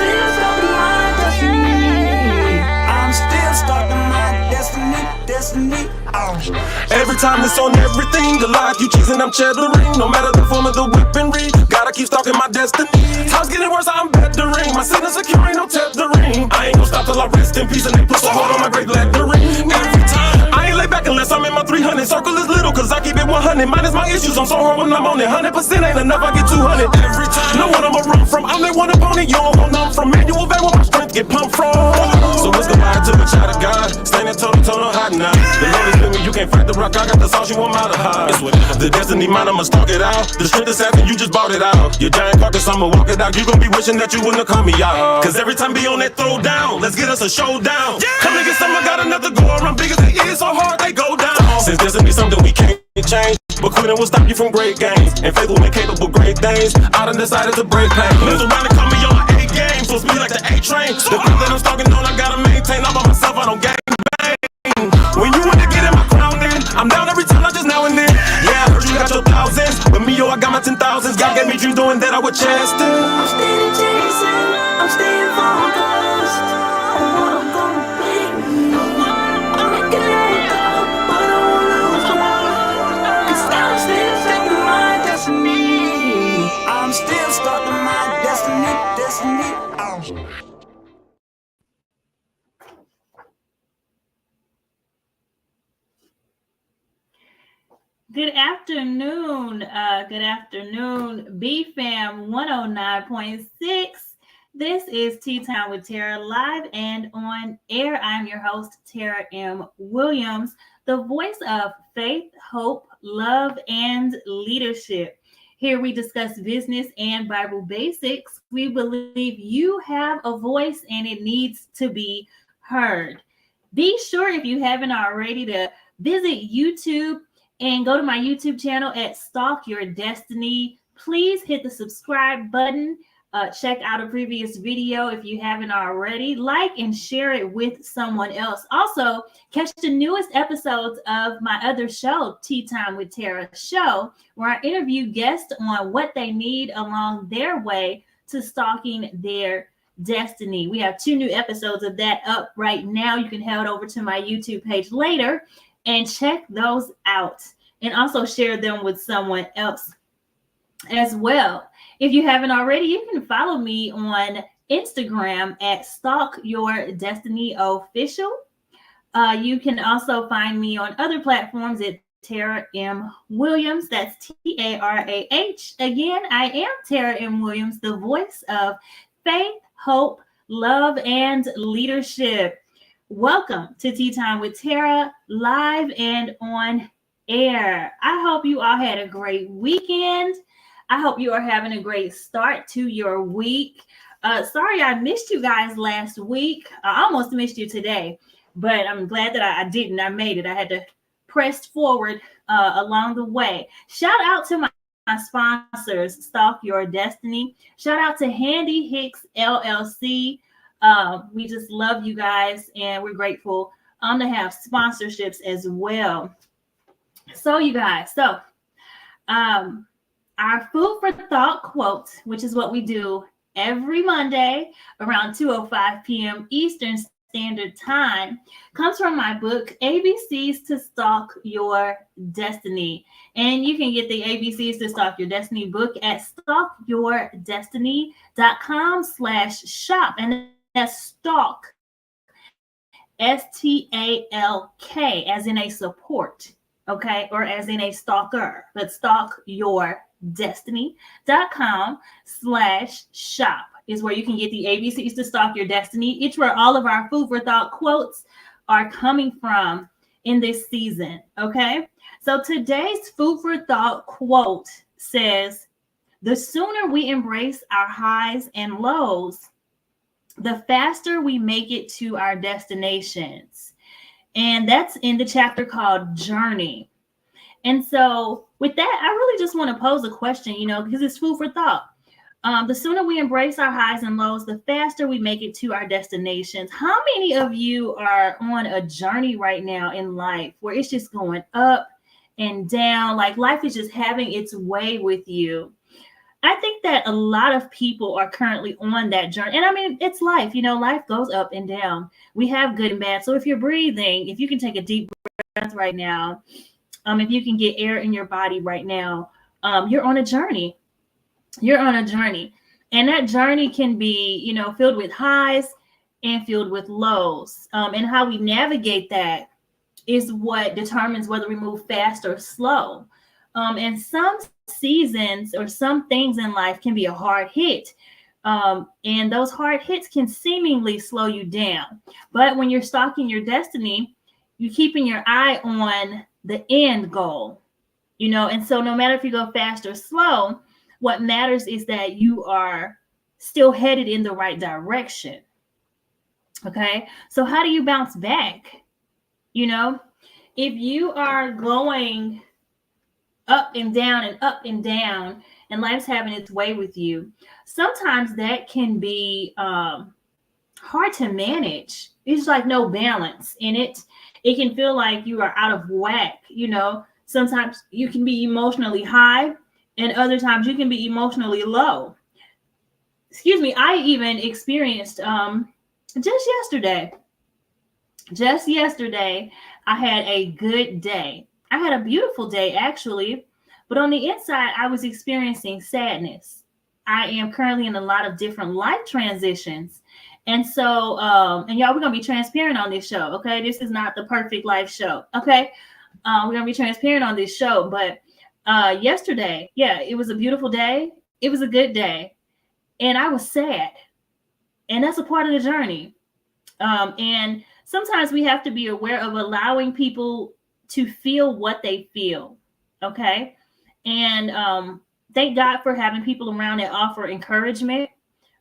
still stuck in my destiny. I'm still stuck in my destiny. Every time it's on everything, the life you choosing, I'm cheddaring. No matter the form of the weaponry, gotta keep stalking my destiny. Time's getting worse, I'm bettering. My sin is secure, ain't no tethering. I ain't gon' stop till I rest in peace and they put so hard on my grave lettering. Every time, I ain't lay back unless I'm in my 300. Circle is little, cause I keep it 100. Minus my issues, I'm so hard when I'm on it. 100% ain't enough, I get 200. Every time, know what I'ma run from. I'm that one opponent, you don't want none from. Manual van where my strength get pumped from. So what's the lie to a child of God? Standing toe to toe, no hiding now. The Lord is with me, you can't fight the rock. I got the sauce, you want to hide. The destiny mine, I'ma stalk it out. The strength is having, you just bought it out. Your giant carcass, I'ma walk it out. You gon' be wishing that you wouldn't have called me out. Cause every time be on that throw down, let's get us a showdown. Come and get some, I got another go around. Big as it is, so hard they go down. Since destiny something we can't change, but quitting will stop you from great gains. And faith will make capable great things. I done decided to break pain. Lives around and call me on my A game, so speed like the A train. The thing that I'm stalking on, I gotta maintain. I'm by myself, I don't gang bang. When you want to get in my crown, then I'm down every time, not just now and then. Yeah, I heard you got your thousands, but me, yo, I got my 10,000s. God gave me dreams doing that I would chase them. I'm steady chasing, I'm staying focused on what I'm gonna be. I'm making it up, but I won't lose hope. Cause I'm still stuck in my destiny. I'm still stuck in my destiny. Good afternoon, BFAM 109.6. This is Tea Time with Tara live and on air. I'm your host, Tara M. Williams, the voice of faith, hope, love, and leadership. Here we discuss business and Bible basics. We believe you have a voice and it needs to be heard. Be sure, if you haven't already, to visit YouTube and go to my YouTube channel at Stalk Your Destiny. Please hit the subscribe button. Check out a previous video if you haven't already. Like and share it with someone else. Also, catch the newest episodes of my other show, Tea Time with Tara show, where I interview guests on what they need along their way to stalking their destiny. We have 2 new episodes of that up right now. You can head over to my YouTube page later and check those out, and also share them with someone else as well. If you haven't already, you can follow me on Instagram at Stalk Your Destiny Official. You can also find me on other platforms at Tara M. Williams. That's Tarah. Again, I am Tara M. Williams, the voice of faith, hope, love, and leadership. Welcome to Tea Time with Tara, live and on air. I hope you all had a great weekend. I hope you are having a great start to your week. Sorry I missed you guys last week. I almost missed you today, but I'm glad that I didn't. I made it. I had to press forward along the way. Shout out to my sponsors, Stalk Your Destiny. Shout out to Handy Hicks LLC. We just love you guys, and we're grateful to have sponsorships as well. So you guys, our food for thought quote, which is what we do every Monday around 2:05 p.m. Eastern Standard Time, comes from my book, ABCs to Stalk Your Destiny. And you can get the ABCs to Stalk Your Destiny book at stalkyourdestiny.com/shop. And that's stalk, STALK, as in a support, okay, or as in a stalker. But stalkyourdestiny.com/shop is where you can get the ABCs to Stalk Your Destiny. It's where all of our food for thought quotes are coming from in this season, okay? So today's food for thought quote says, "The sooner we embrace our highs and lows, the faster we make it to our destinations." And that's in the chapter called Journey. And so with that, I really just want to pose a question, because it's food for thought. The sooner we embrace our highs and lows, the faster we make it to our destinations. How many of you are on a journey right now in life where it's just going up and down, like life is just having its way with you? I think that a lot of people are currently on that journey. And I mean, it's life, life goes up and down. We have good and bad. So if you're breathing, if you can take a deep breath right now, if you can get air in your body right now, you're on a journey. You're on a journey. And that journey can be, filled with highs and filled with lows. And how we navigate that is what determines whether we move fast or slow. And some seasons or some things in life can be a hard hit. And those hard hits can seemingly slow you down. But when you're stalking your destiny, you're keeping your eye on the end goal, and so no matter if you go fast or slow, what matters is that you are still headed in the right direction. Okay. So how do you bounce back? If you are going up and down and life's having its way with you, sometimes that can be hard to manage. It's like no balance in it. It can feel like you are out of whack. Sometimes you can be emotionally high and other times you can be emotionally low. Excuse me. I even experienced just yesterday, I had a good day. I had a beautiful day, actually, but on the inside, I was experiencing sadness. I am currently in a lot of different life transitions. And so, and y'all, we're going to be transparent on this show, okay? This is not the perfect life show, okay? We're going to be transparent on this show, but yesterday, yeah, it was a beautiful day. It was a good day. And I was sad. And that's a part of the journey. And sometimes we have to be aware of allowing people to feel what they feel. Okay. And thank God for having people around that offer encouragement.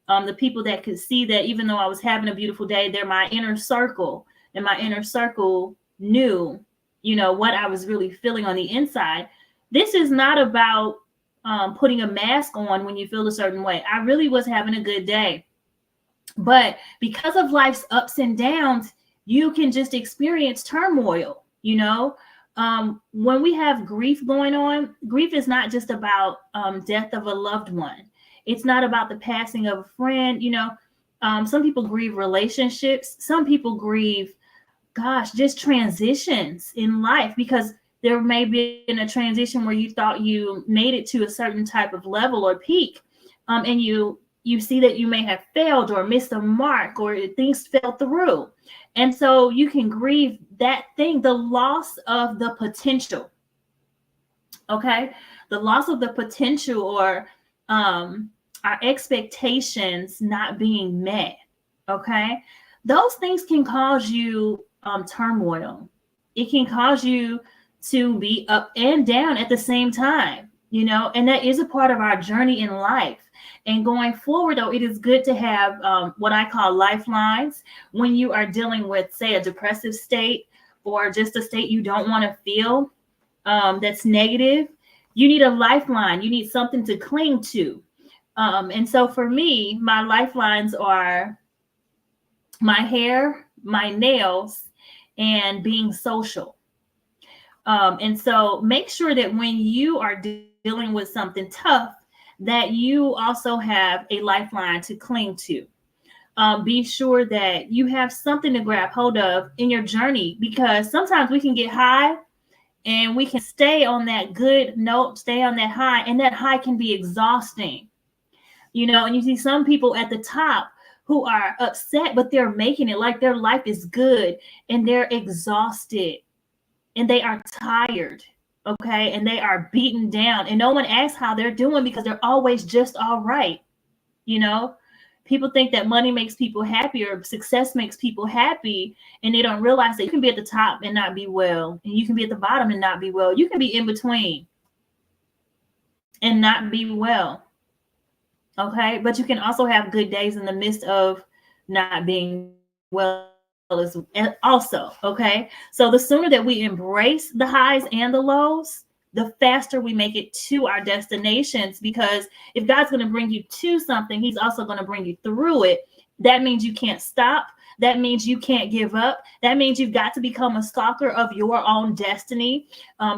The people that could see that even though I was having a beautiful day, they're my inner circle, and my inner circle knew, what I was really feeling on the inside. This is not about putting a mask on when you feel a certain way. I really was having a good day. But because of life's ups and downs, you can just experience turmoil, when we have grief going on. Grief is not just about death of a loved one. It's not about the passing of a friend. Some people grieve relationships. Some people grieve, just transitions in life, because there may be in a transition where you thought you made it to a certain type of level or peak, and you see that you may have failed or missed a mark or things fell through. And so you can grieve that thing, the loss of the potential. Okay. The loss of the potential, or our expectations not being met. Okay. Those things can cause you turmoil. It can cause you to be up and down at the same time, and that is a part of our journey in life. And going forward, though, it is good to have what I call lifelines when you are dealing with, say, a depressive state or just a state you don't want to feel that's negative. You need a lifeline. You need something to cling to. And so for me, my lifelines are my hair, my nails, and being social. And so make sure that when you are dealing with something tough, that you also have a lifeline to cling to. Be sure that you have something to grab hold of in your journey, because sometimes we can get high and we can stay on that good note, stay on that high, and that high can be exhausting. And you see some people at the top who are upset, but they're making it like their life is good, and they're exhausted and they are tired. Okay. And they are beaten down, and no one asks how they're doing because they're always just all right. People think that money makes people happy or success makes people happy, and they don't realize that you can be at the top and not be well, and you can be at the bottom and not be well. You can be in between and not be well. Okay. But you can also have good days in the midst of not being well also. Okay. So the sooner that we embrace the highs and the lows, the faster we make it to our destinations, because if God's going to bring you to something, he's also going to bring you through it. That means you can't stop. That means you can't give up. That means you've got to become a stalker of your own destiny,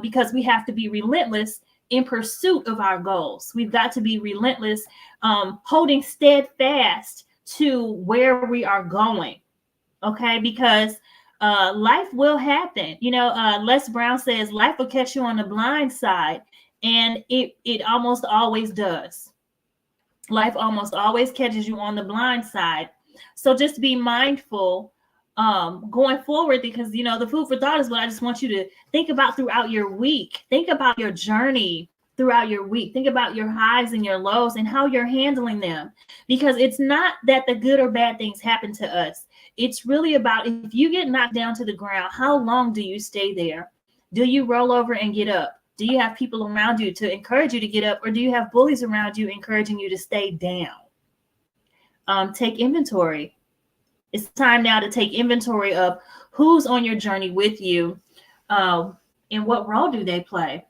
because we have to be relentless in pursuit of our goals. We've got to be relentless, holding steadfast to where we are going. Okay, because life will happen. Les Brown says life will catch you on the blind side, and it almost always does. Life almost always catches you on the blind side. So just be mindful going forward, because the food for thought is what I just want you to think about throughout your week. Think about your journey throughout your week. Think about your highs and your lows and how you're handling them, because it's not that the good or bad things happen to us. It's really about, if you get knocked down to the ground, how long do you stay there? Do you roll over and get up? Do you have people around you to encourage you to get up, or do you have bullies around you encouraging you to stay down? Take inventory. It's time now to take inventory of who's on your journey with you, and what role do they play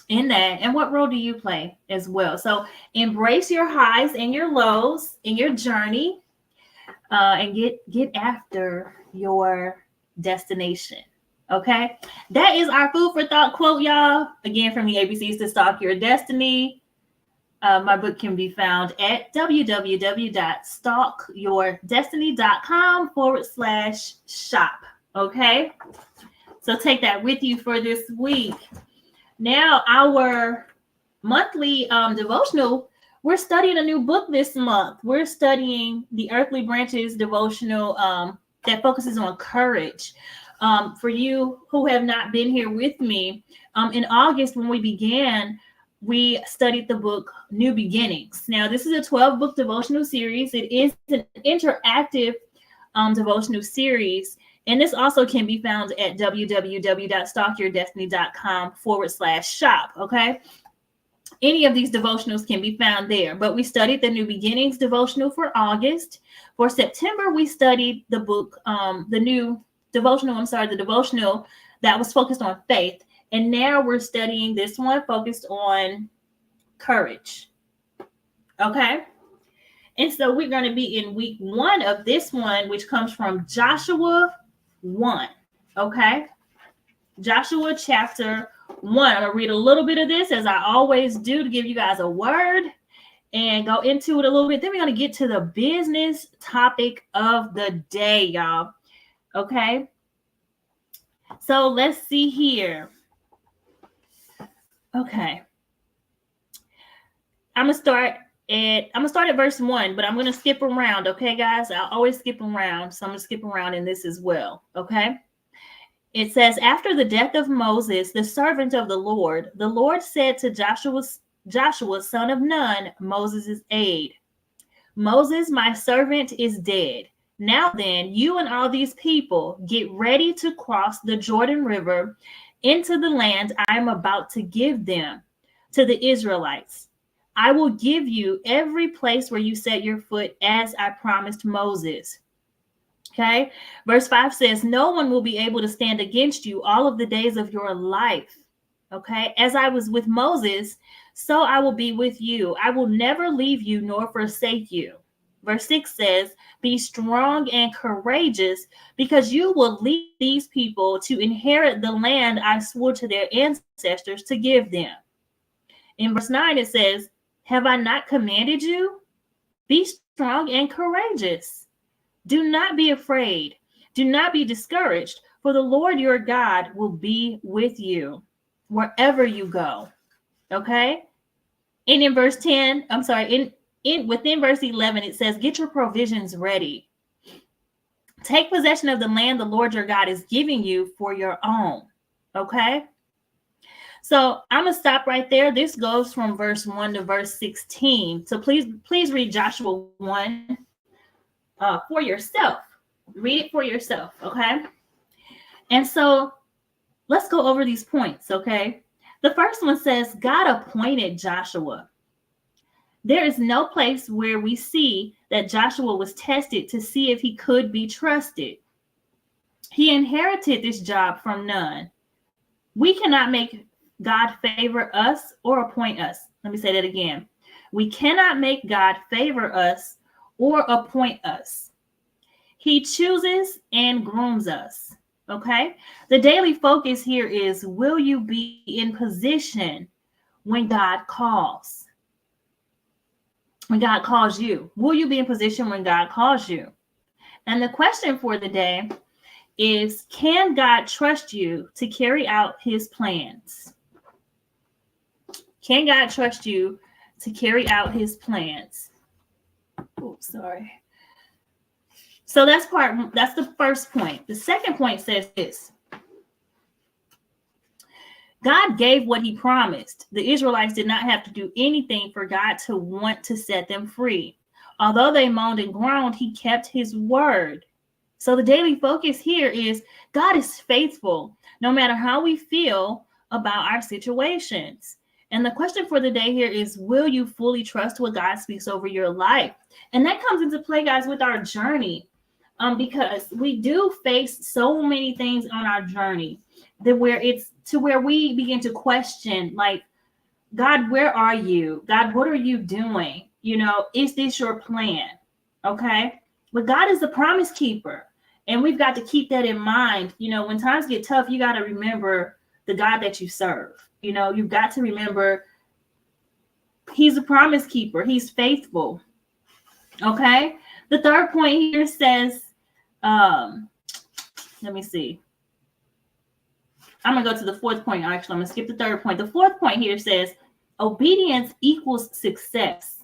in that, and what role do you play as well? So embrace your highs and your lows in your journey, and get after your destination. Okay, that is our food for thought quote, y'all. Again, from the ABCs to Stalk Your Destiny. My book can be found at www.stalkyourdestiny.com/shop. Okay, so take that with you for this week. Now, our monthly devotional, we're studying a new book this month. We're studying the Earthly Branches devotional that focuses on courage. For you who have not been here with me, in August when we began, we studied the book New Beginnings. Now, this is a 12-book devotional series. It is an interactive devotional series. And this also can be found at www.stalkyourdestiny.com/shop. Okay. Any of these devotionals can be found there. But we studied the New Beginnings devotional for August. For September, we studied the book, the devotional that was focused on faith. And now we're studying this one focused on courage. Okay. And so we're going to be in week 1 of this one, which comes from Joshua 1. Okay. Joshua chapter 1. I'm going to read a little bit of this, as I always do, to give you guys a word and go into it a little bit. Then we're going to get to the business topic of the day, y'all. Okay. So let's see here. Okay. I'm gonna start at verse 1, but I'm gonna skip around. Okay, guys, I always skip around, so I'm gonna skip around in this as well. Okay. It says, after the death of Moses, the servant of the Lord said to Joshua, son of Nun, Moses' aide, Moses, my servant, is dead. Now then, you and all these people get ready to cross the Jordan River into the land I am about to give them, to the Israelites. I will give you every place where you set your foot, as I promised Moses. Okay. Verse 5 says, no one will be able to stand against you all of the days of your life. Okay. As I was with Moses, so I will be with you. I will never leave you nor forsake you. Verse 6 says, be strong and courageous, because you will lead these people to inherit the land I swore to their ancestors to give them. In verse 9, it says, have I not commanded you? Be strong and courageous. Do not be afraid. Do not be discouraged, for the Lord your God will be with you wherever you go. Okay? And in verse 10, I'm sorry, within verse 11, it says, get your provisions ready. Take possession of the land the Lord your God is giving you for your own. Okay. So I'm going to stop right there. This goes from verse 1 to verse 16. So please read Joshua 1 for yourself. Read it for yourself. Okay. And so let's go over these points. Okay. The first one says, God appointed Joshua. There is no place where we see that Joshua was tested to see if he could be trusted. He inherited this job from none. We cannot make God favor us or appoint us. Let me say that again. We cannot make God favor us or appoint us. He chooses and grooms us. Okay. The daily focus here is, will you be in position when God calls? When God calls you, will you be in position when God calls you? And the question for the day is, can God trust you to carry out his plans? Can God trust you to carry out his plans? Oh, sorry. So that's the first point. The second point says this: God gave what he promised. The Israelites did not have to do anything for God to want to set them free. Although they moaned and groaned, he kept his word. So the daily focus here is, God is faithful no matter how we feel about our situations. And the question for the day here is, will you fully trust what God speaks over your life? And that comes into play, guys, with our journey. Because we do face so many things on our journey that where we begin to question, like, God, where are you? God, what are you doing? Is this your plan? Okay. But God is the promise keeper. And we've got to keep that in mind. When times get tough, you got to remember the God that you serve. You've got to remember he's a promise keeper. He's faithful. Okay. The third point here says, let me see. I'm going to go to the fourth point. Actually, I'm going to skip the third point. The fourth point here says, obedience equals success.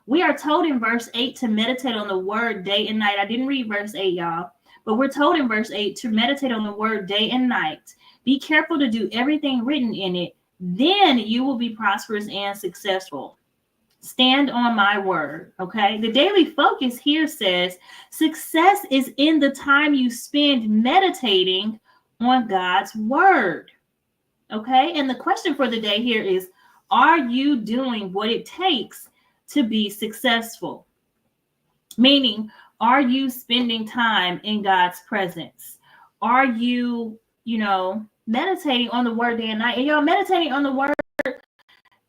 We are told in verse 8 to meditate on the word day and night. I didn't read verse 8, y'all, but we're told in verse 8 to meditate on the word day and night. Be careful to do everything written in it. Then you will be prosperous and successful. Stand on my word. Okay. The daily focus here says success is in the time you spend meditating on God's word. Okay. And the question for the day here is, are you doing what it takes to be successful? Meaning, are you spending time in God's presence? Are you, meditating on the word day and night? And y'all, meditating on the word,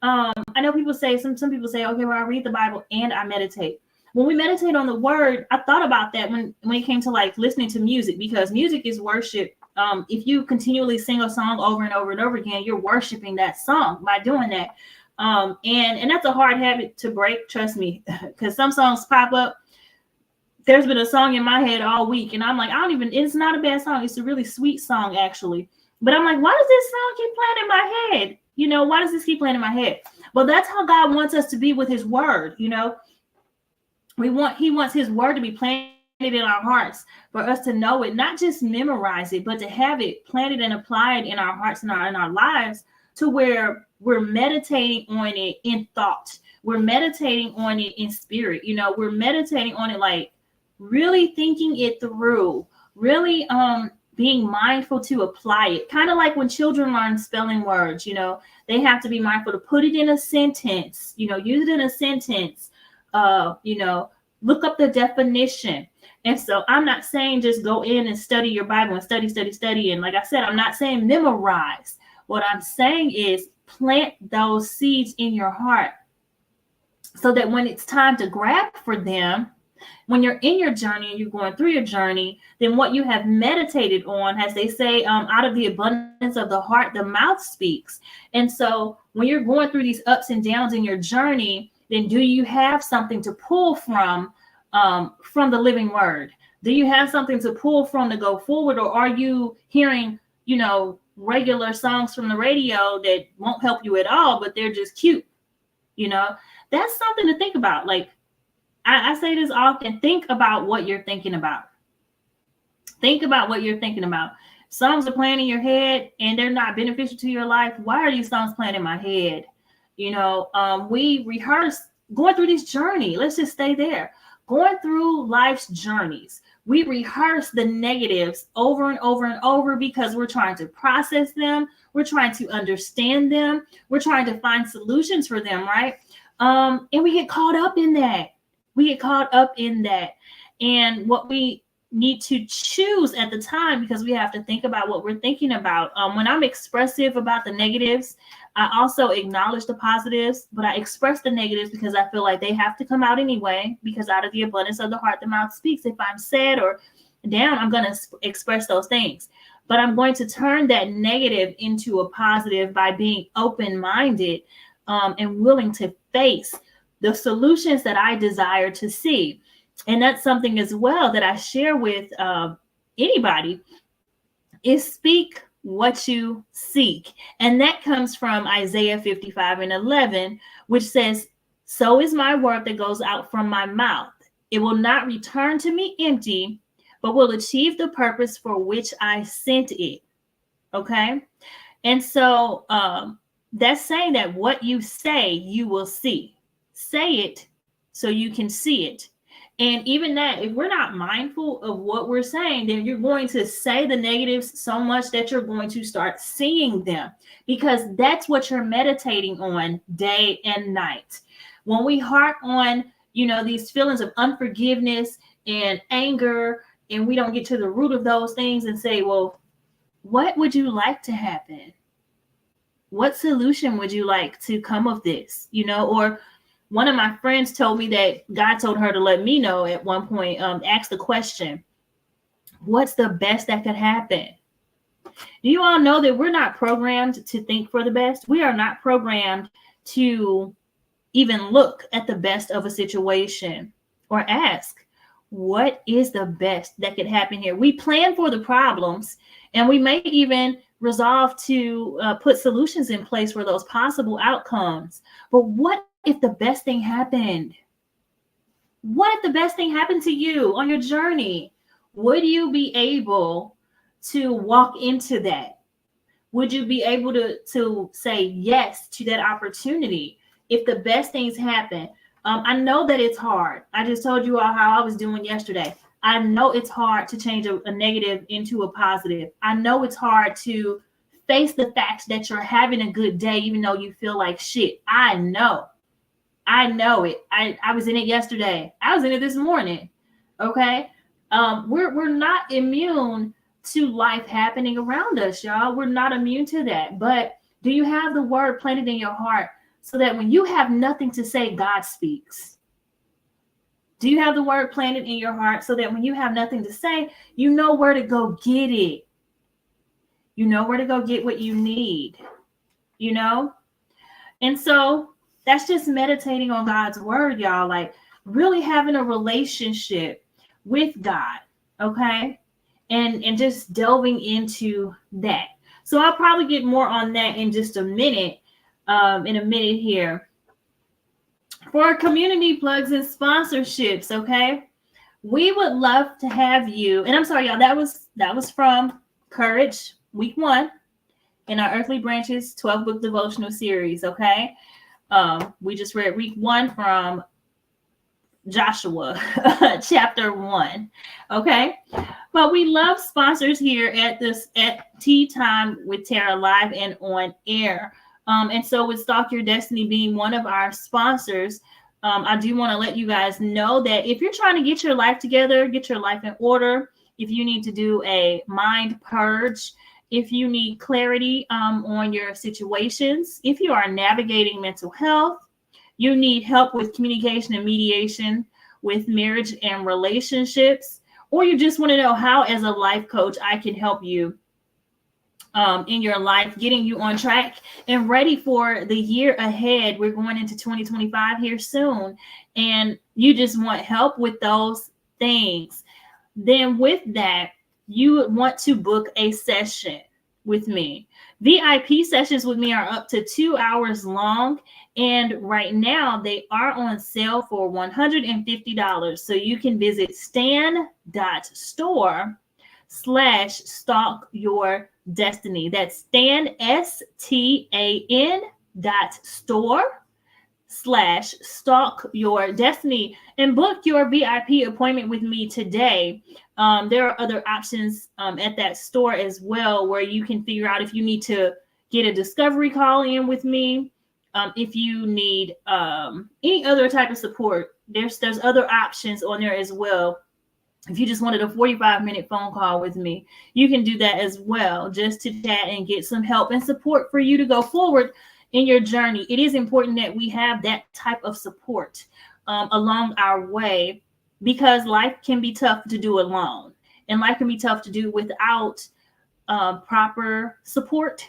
I know people say, some people say, okay, well, I read the Bible and I meditate. When we meditate on the word, I thought about that when it came to like listening to music, because music is worship. If you continually sing a song over and over and over again, you're worshiping that song by doing that. And that's a hard habit to break, trust me, because some songs pop up. There's been a song in my head all week, and I'm like, it's not a bad song. It's a really sweet song, actually. But I'm like, why does this song keep playing in my head? Why does this keep playing in my head? Well, that's how God wants us to be with his word. He wants his word to be planted in our hearts, for us to know it, not just memorize it, but to have it planted and applied in our hearts and in our lives, to where we're meditating on it in thought. We're meditating on it in spirit. We're meditating on it, like really thinking it through, really being mindful to apply it. Kind of like when children learn spelling words, they have to be mindful to put it in a sentence, use it in a sentence, look up the definition. And so I'm not saying just go in and study your Bible and study. And like I said, I'm not saying memorize. What I'm saying is plant those seeds in your heart so that when it's time to grab for them, when you're in your journey and you're going through your journey, then what you have meditated on, as they say, out of the abundance of the heart, the mouth speaks. And so when you're going through these ups and downs in your journey, then do you have something to pull from the living word? Do you have something to pull from to go forward? Or are you hearing, regular songs from the radio that won't help you at all, but they're just cute? That's something to think about. Like, I say this often, think about what you're thinking about. Think about what you're thinking about. Songs are playing in your head and they're not beneficial to your life. Why are these songs playing in my head? We rehearse going through this journey. Let's just stay there. Going through life's journeys. We rehearse the negatives over and over and over because we're trying to process them. We're trying to understand them. We're trying to find solutions for them, right? And we get caught up in that. And what we need to choose at the time, because we have to think about what we're thinking about. When I'm expressive about the negatives, I also acknowledge the positives, but I express the negatives because I feel like they have to come out anyway, because out of the abundance of the heart, the mouth speaks. If I'm sad or down, I'm going to express those things. but I'm going to turn that negative into a positive by being open-minded and willing to face the solutions that I desire to see. And that's something as well that I share with anybody, is speak what you seek. And that comes from Isaiah 55:11, which says, "So is my word that goes out from my mouth. It will not return to me empty, but will achieve the purpose for which I sent it." Okay. And so that's saying that what you say, you will see. Say it so you can see it. And even that, if we're not mindful of what we're saying, then you're going to say the negatives so much that you're going to start seeing them, because that's what you're meditating on day and night. When we harp on, these feelings of unforgiveness and anger, and we don't get to the root of those things and say, well, what would you like to happen? What solution would you like to come of this? Or one of my friends told me that God told her to let me know at one point, ask the question, what's the best that could happen? Do you all know that we're not programmed to think for the best? We are not programmed to even look at the best of a situation or ask, what is the best that could happen here? We plan for the problems, and we may even resolve to put solutions in place for those possible outcomes. But what if the best thing happened? What if the best thing happened to you on your journey? Would you be able to walk into that? Would you be able to say yes to that opportunity if the best things happen? I know that it's hard. I just told you all how I was doing yesterday. I know it's hard to change a negative into a positive. I know it's hard to face the fact that you're having a good day, even though you feel like shit. I know it. I was in it yesterday. I was in it this morning. Okay. We're not immune to life happening around us, y'all. We're not immune to that. But do you have the word planted in your heart so that when you have nothing to say, God speaks? Do you have the word planted in your heart so that when you have nothing to say, you know where to go get it? You know where to go get what you need, And so that's just meditating on God's word, y'all. Like really having a relationship with God, okay? And just delving into that. So I'll probably get more on that in just a minute, here. For community plugs and sponsorships, okay? We would love to have you. And I'm sorry, y'all, that was from Courage, week 1 in our Earthly Branches 12-book devotional series, okay? We just read week 1 from Joshua chapter 1, okay? But we love sponsors here at Tea Time with Tara Live and on Air. And so with Stalk Your Destiny being one of our sponsors, I do want to let you guys know that if you're trying to get your life together, get your life in order, if you need to do a mind purge, if you need clarity on your situations, if you are navigating mental health, you need help with communication and mediation with marriage and relationships, or you just want to know how, as a life coach, I can help you in your life, getting you on track and ready for the year ahead. We're going into 2025 here soon, and you just want help with those things. Then with that, you would want to book a session with me. VIP sessions with me are up to 2 hours long, and right now they are on sale for $150. So you can visit stan.store/stalk your destiny. That's STAN.store/stalk your destiny, and book your VIP appointment with me today. There are other options at that store as well, where you can figure out if you need to get a discovery call in with me, if you need any other type of support. There's other options on there as well. If you just wanted a 45-minute phone call with me, you can do that as well, just to chat and get some help and support for you to go forward in your journey. It is important that we have that type of support along our way, because life can be tough to do alone, and life can be tough to do without proper support,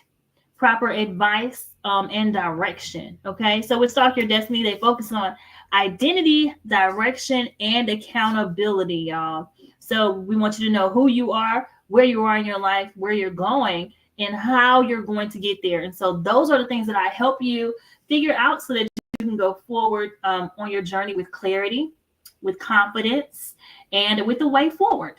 proper advice, and direction. Okay, so with Stalk Your Destiny, they focus on identity, direction, and accountability, y'all. So we want you to know who you are, where you are in your life, where you're going, and how you're going to get there. And so those are the things that I help you figure out so that you can go forward on your journey with clarity, with confidence, and with the way forward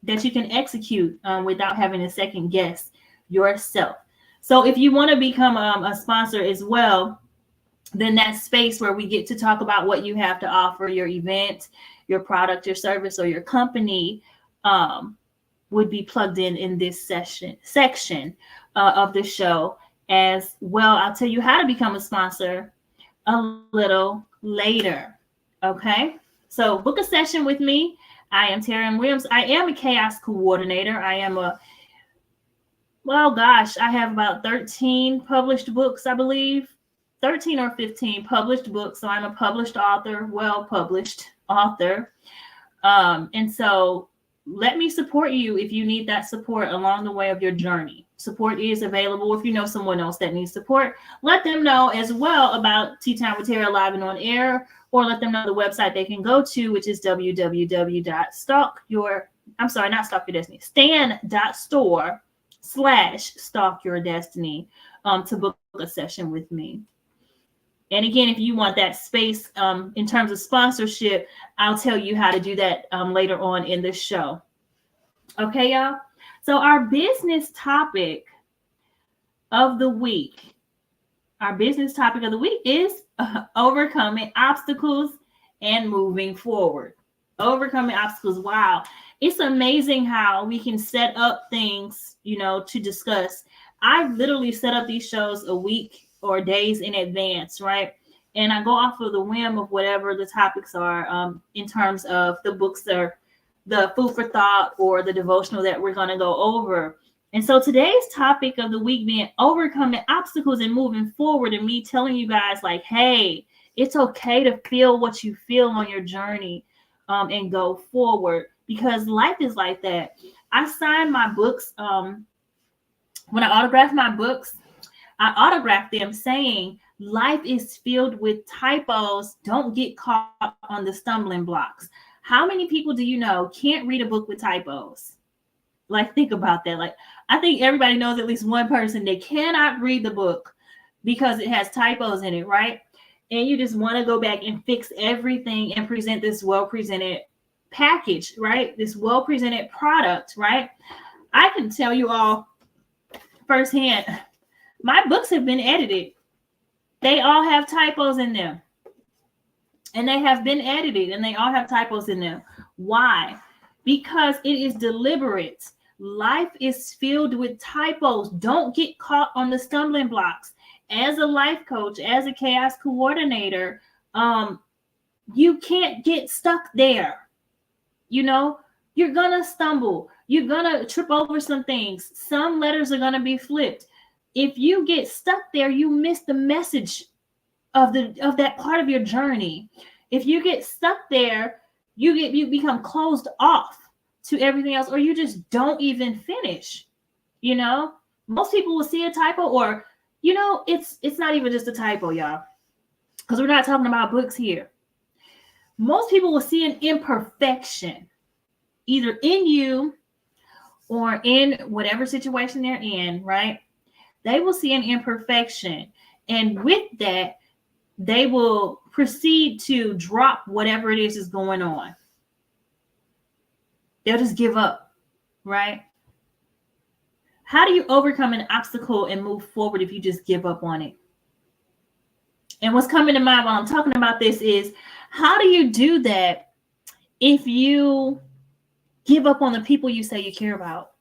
that you can execute without having to second guess yourself. So if you want to become a sponsor as well, then that space where we get to talk about what you have to offer, your event, your product, your service, or your company would be plugged in this section of the show as well. I'll tell you how to become a sponsor a little later. Okay, so book a session with me. I am Tara M. Williams. I am a chaos coordinator. I am I have about 13 published books, I believe. 13 or 15 published books. So I'm a published author, well-published author. And so let me support you if you need that support along the way of your journey. Support is available. If you know someone else that needs support, let them know as well about Tea Time with Tara Live and On Air, or let them know the website they can go to, which is stan.store/stalk-your-destiny to book a session with me. And again, if you want that space in terms of sponsorship, I'll tell you how to do that later on in the show. Okay, y'all? So our business topic of the week is overcoming obstacles and moving forward. Overcoming obstacles. Wow. It's amazing how we can set up things, to discuss. I literally set up these shows a week or days in advance, right? And I go off of the whim of whatever the topics are in terms of the books or the food for thought or the devotional that we're going to go over. And so today's topic of the week being overcoming obstacles and moving forward, and me telling you guys like, hey, it's okay to feel what you feel on your journey and go forward, because life is like that. I sign my books. When I autograph my books, I autograph them saying, life is filled with typos. Don't get caught on the stumbling blocks. How many people do you know can't read a book with typos? Like, think about that. Like, I think everybody knows at least one person that cannot read the book because it has typos in it, right? And you just want to go back and fix everything and present this well-presented package, right? This well-presented product, right? I can tell you all firsthand, my books have been edited. They all have typos in them. And they have been edited and they all have typos in them. Why? Because it is deliberate. Life is filled with typos. Don't get caught on the stumbling blocks. As a life coach, as a chaos coordinator, you can't get stuck there. You're going to stumble. You're going to trip over some things. Some letters are going to be flipped. If you get stuck there, you miss the message of that part of your journey. If you get stuck there, you become closed off to everything else, or you just don't even finish. Most people will see a typo, or it's not even just a typo, y'all, because we're not talking about books here. Most people will see an imperfection either in you or in whatever situation they're in, right? They will see an imperfection, and with that, they will proceed to drop whatever it is going on. They'll just give up, right? How do you overcome an obstacle and move forward if you just give up on it? And what's coming to mind while I'm talking about this is, how do you do that if you give up on the people you say you care about?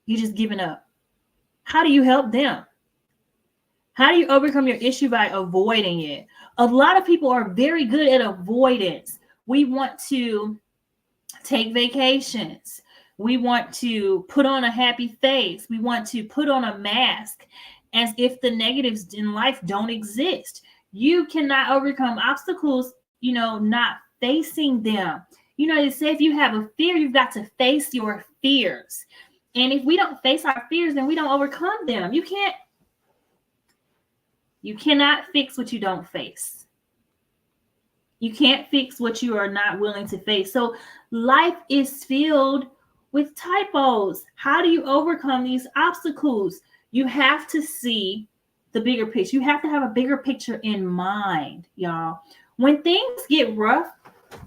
You're just giving up. How do you help them? How do you overcome your issue by avoiding it? A lot of people are very good at avoidance. We want to take vacations. We want to put on a happy face. We want to put on a mask as if the negatives in life don't exist. You cannot overcome obstacles, not facing them. They say if you have a fear, you've got to face your fears. And if we don't face our fears, then we don't overcome them. You cannot fix what you don't face. You can't fix what you are not willing to face. So life is filled with typos. How do you overcome these obstacles? You have to see the bigger picture. You have to have a bigger picture in mind, y'all. When things get rough,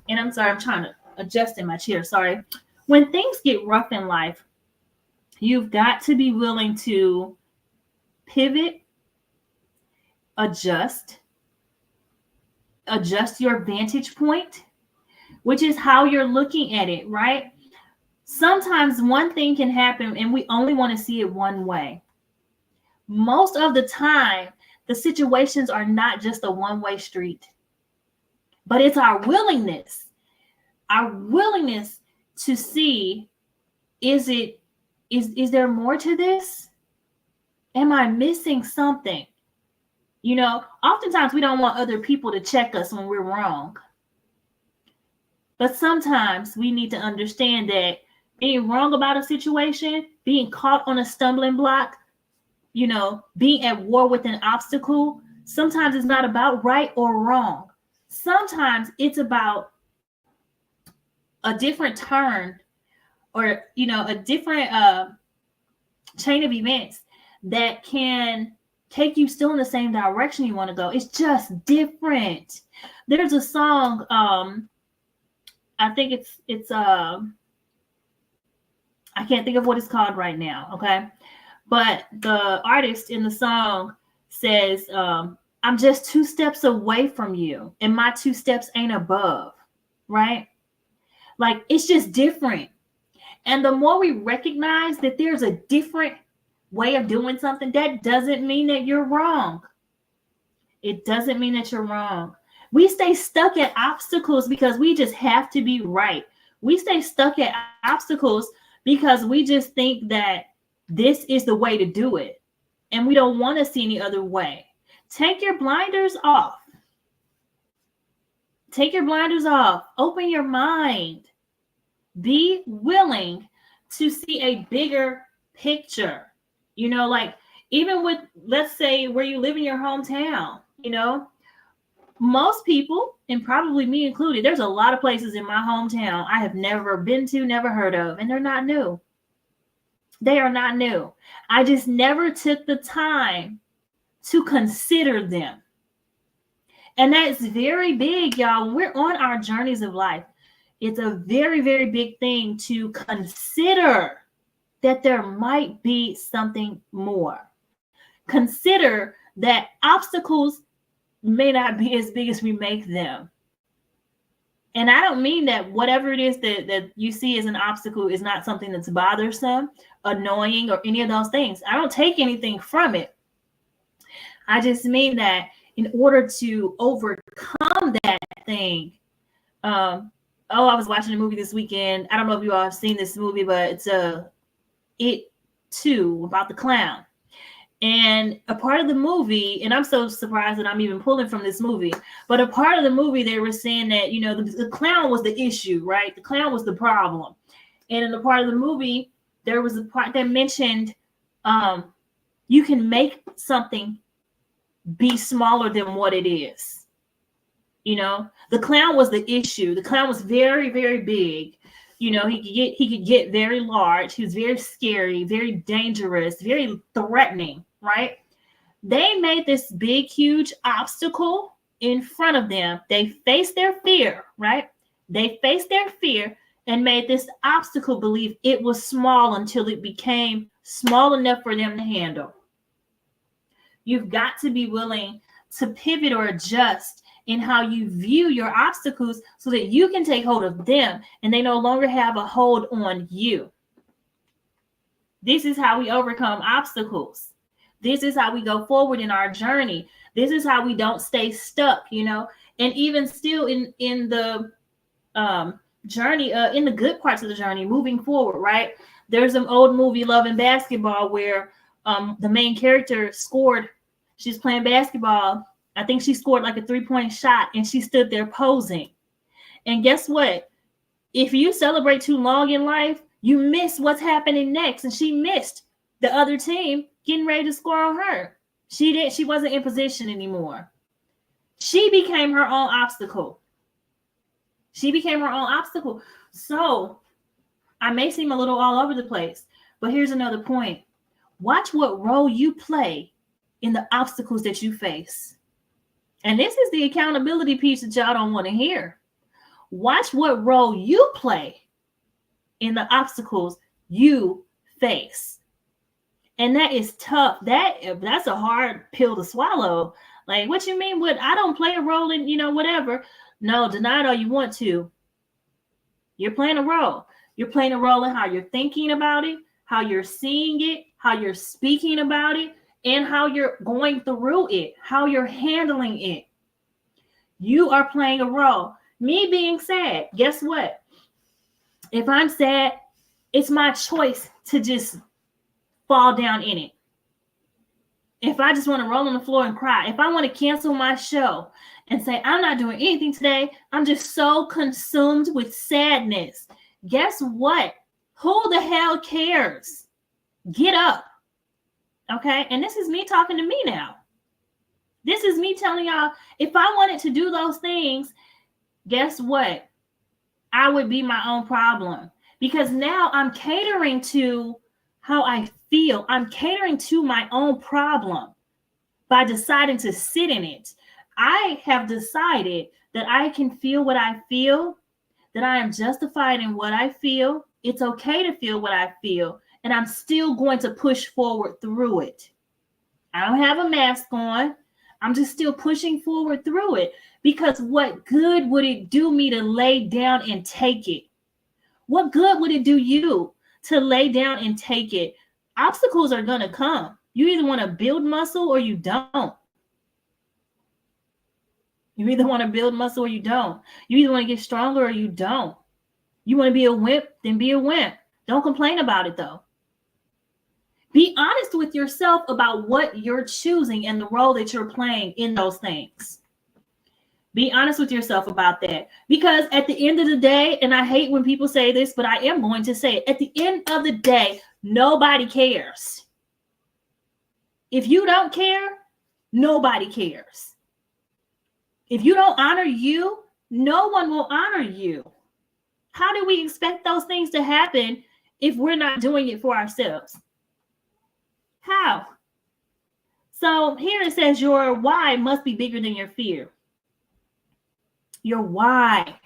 and I'm sorry, I'm trying to adjust in my chair, sorry. When things get rough in life, you've got to be willing to pivot, adjust your vantage point, which is how you're looking at it, right? Sometimes one thing can happen and we only want to see it one way. Most of the time, the situations are not just a one-way street, but it's our willingness to see, is there more to this? Am I missing something? You know, oftentimes we don't want other people to check us when we're wrong. But sometimes we need to understand that being wrong about a situation, being caught on a stumbling block, you know, being at war with an obstacle, sometimes it's not about right or wrong. Sometimes it's about a different turn or, you know, a different chain of events that can take you still in the same direction you want to go. It's just different. There's a song, I think it's I can't think of what it's called right now, okay? But the artist in the song says, I'm just 2 steps away from you, and my 2 steps ain't above, right? Like, it's just different. And the more we recognize that there's a different way of doing something, that doesn't mean that you're wrong. It doesn't mean that you're wrong. We stay stuck at obstacles because we just have to be right. We stay stuck at obstacles because we just think that this is the way to do it, and we don't want to see any other way. Take your blinders off. Take your blinders off. Open your mind. Be willing to see a bigger picture. You know, like even with, let's say, where you live in your hometown, you know, most people, and probably me included, there's a lot of places in my hometown I have never been to, never heard of, and they're not new. They are not new. I just never took the time to consider them. And that's very big, y'all. When we're on our journeys of life, it's a very, very big thing to consider that there might be something more. Consider that obstacles may not be as big as we make them. And I don't mean that whatever it is that you see as an obstacle is not something that's bothersome, annoying, or any of those things. I don't take anything from it. I just mean that in order to overcome that thing, I was watching a movie this weekend. I don't know if you all have seen this movie, but it's It Too, about the clown. And a part of the movie, and I'm so surprised that I'm even pulling from this movie, but a part of the movie, they were saying that, you know, the clown was the issue, right? The clown was the problem. And in the part of the movie, there was a part that mentioned you can make something be smaller than what it is. You know, the clown was the issue. The clown was very, very big. You know, he could get very large. He was very scary, very dangerous, very threatening, right? They made this big, huge obstacle in front of them. They faced their fear, right? They faced their fear and made this obstacle believe it was small until it became small enough for them to handle. You've got to be willing to pivot or adjust in how you view your obstacles so that you can take hold of them and they no longer have a hold on you. This is how we overcome obstacles. This is how we go forward in our journey. This is how we don't stay stuck, you know, and even still in the journey, in the good parts of the journey, moving forward, right? There's an old movie, Love and Basketball, where the main character scored. She's playing basketball. I think she scored like a 3-point shot and she stood there posing. And guess what? If you celebrate too long in life, You missed what's happening next, and she missed the other team getting ready to score on her. She wasn't in position anymore. She became her own obstacle. So I may seem a little all over the place, but here's another point. Watch what role you play in the obstacles that you face. And this is the accountability piece that y'all don't want to hear. Watch what role you play in the obstacles you face. And that is tough. That's a hard pill to swallow. Like, what you mean? I don't play a role in, whatever. No, deny it all you want to. You're playing a role. You're playing a role in how you're thinking about it, how you're seeing it, how you're speaking about it, and how you're going through it, how you're handling it. You are playing a role. Me being sad, guess what? If I'm sad, it's my choice to just fall down in it. If I just want to roll on the floor and cry, if I want to cancel my show and say, I'm not doing anything today, I'm just so consumed with sadness. Guess what? Who the hell cares? Get up. Okay? And this is me talking to me now. This is me telling y'all, if I wanted to do those things, guess what? I would be my own problem. Because now I'm catering to how I feel. I'm catering to my own problem by deciding to sit in it. I have decided that I can feel what I feel, that I am justified in what I feel. It's okay to feel what I feel, and I'm still going to push forward through it. I don't have a mask on. I'm just still pushing forward through it, because what good would it do me to lay down and take it? What good would it do you to lay down and take it? Obstacles are going to come. You either want to build muscle or you don't. You either want to build muscle or you don't. You either want to get stronger or you don't. You want to be a wimp, then be a wimp. Don't complain about it, though. Be honest with yourself about what you're choosing and the role that you're playing in those things. Be honest with yourself about that. Because at the end of the day, and I hate when people say this, but I am going to say it, at the end of the day, nobody cares. If you don't care, nobody cares. If you don't honor you, no one will honor you. How do we expect those things to happen if we're not doing it for ourselves? How? So here it says your why must be bigger than your fear. Your why.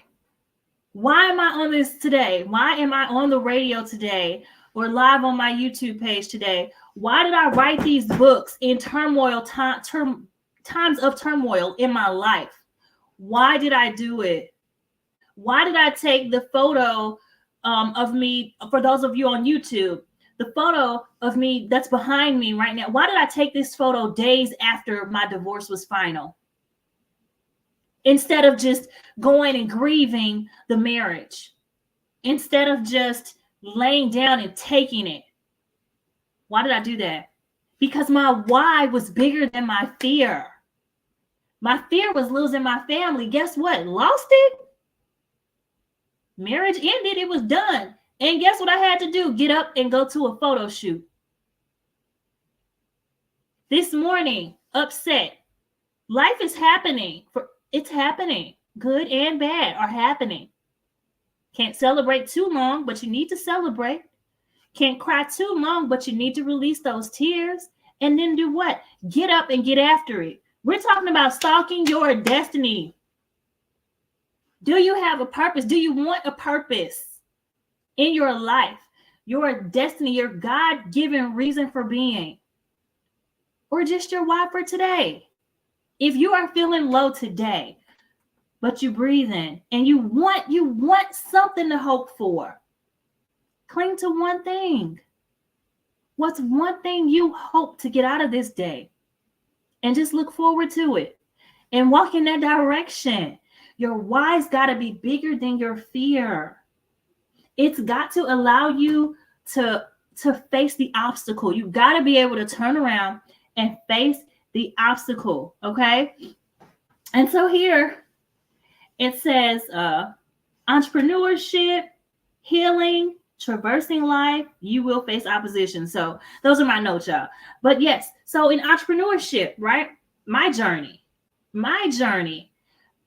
Why am I on this today? Why am I on the radio today or live on my YouTube page today? Why did I write these books in turmoil, times of turmoil in my life? Why did I do it? Why did I take the photo of me, for those of you on YouTube, the photo of me that's behind me right now? Why did I take this photo days after my divorce was final? Instead of just going and grieving the marriage, instead of just laying down and taking it. Why did I do that? Because my why was bigger than my fear. My fear was losing my family. Guess what? Lost it. Marriage ended. It was done. And guess what I had to do? Get up and go to a photo shoot. This morning, upset. Life is happening. It's happening. Good and bad are happening. Can't celebrate too long, but you need to celebrate. Can't cry too long, but you need to release those tears. And then do what? Get up and get after it. We're talking about stalking your destiny. Do you have a purpose? Do you want a purpose in your life? Your destiny, your God-given reason for being. Or just your why for today. If you are feeling low today, but you breathe in and you want something to hope for, cling to one thing. What's one thing you hope to get out of this day? And just look forward to it and walk in that direction. Your why's got to be bigger than your fear. It's got to allow you to face the obstacle. You've got to be able to turn around and face the obstacle, okay? And so here it says entrepreneurship, healing, traversing life, you will face opposition. So those are my notes, y'all. But yes, so in entrepreneurship, right? My journey,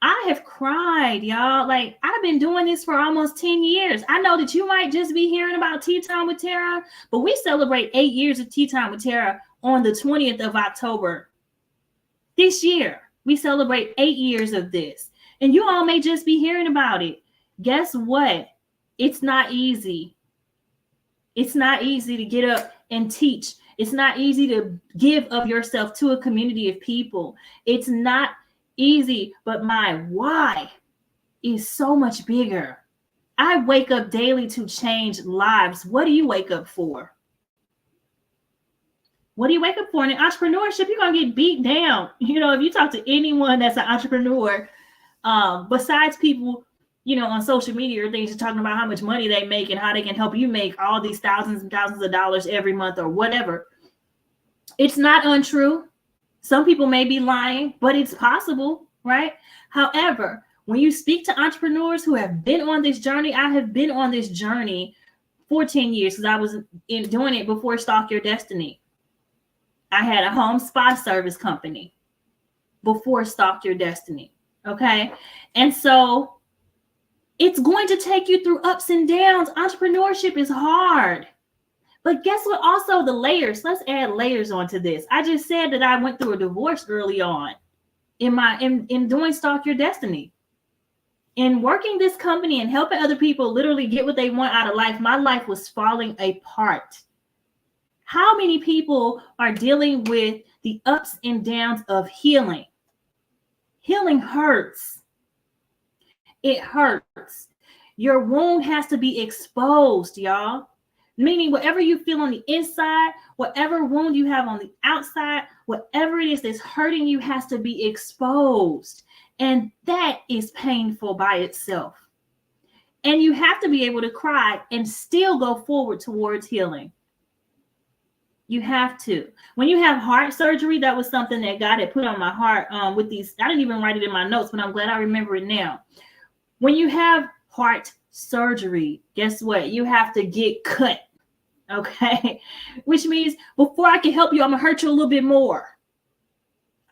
I have cried, y'all. Like, I've been doing this for almost 10 years. I know that you might just be hearing about Tea Time with Tara, but we celebrate 8 years of Tea Time with Tara on the 20th of October. This year, we celebrate 8 years of this. And you all may just be hearing about it. Guess what? It's not easy. It's not easy to get up and teach. It's not easy to give of yourself to a community of people. It's not easy, but my why is so much bigger. I wake up daily to change lives. What do you wake up for? What do you wake up for? And in entrepreneurship, you're going to get beat down. You know, if you talk to anyone that's an entrepreneur, besides people, you know, on social media or things, are talking about how much money they make and how they can help you make all these thousands and thousands of dollars every month or whatever. It's not untrue. Some people may be lying, but it's possible, right? However, when you speak to entrepreneurs who have been on this journey, I have been on this journey for 10 years because I was doing it before Stalk Your Destiny. I had a home spa service company before Stalk Your Destiny, okay? And so it's going to take you through ups and downs. Entrepreneurship is hard. But guess what? Also the layers. Let's add layers onto this. I just said that I went through a divorce early on in doing Stalk Your Destiny. In working this company and helping other people literally get what they want out of life, my life was falling apart. How many people are dealing with the ups and downs of healing? Healing hurts. It hurts. Your wound has to be exposed, y'all. Meaning whatever you feel on the inside, whatever wound you have on the outside, whatever it is that's hurting you has to be exposed. And that is painful by itself. And you have to be able to cry and still go forward towards healing. You have to. When you have heart surgery, that was something that God had put on my heart with these. I didn't even write it in my notes, but I'm glad I remember it now. When you have heart surgery, guess what? You have to get cut, okay? Which means before I can help you, I'm going to hurt you a little bit more.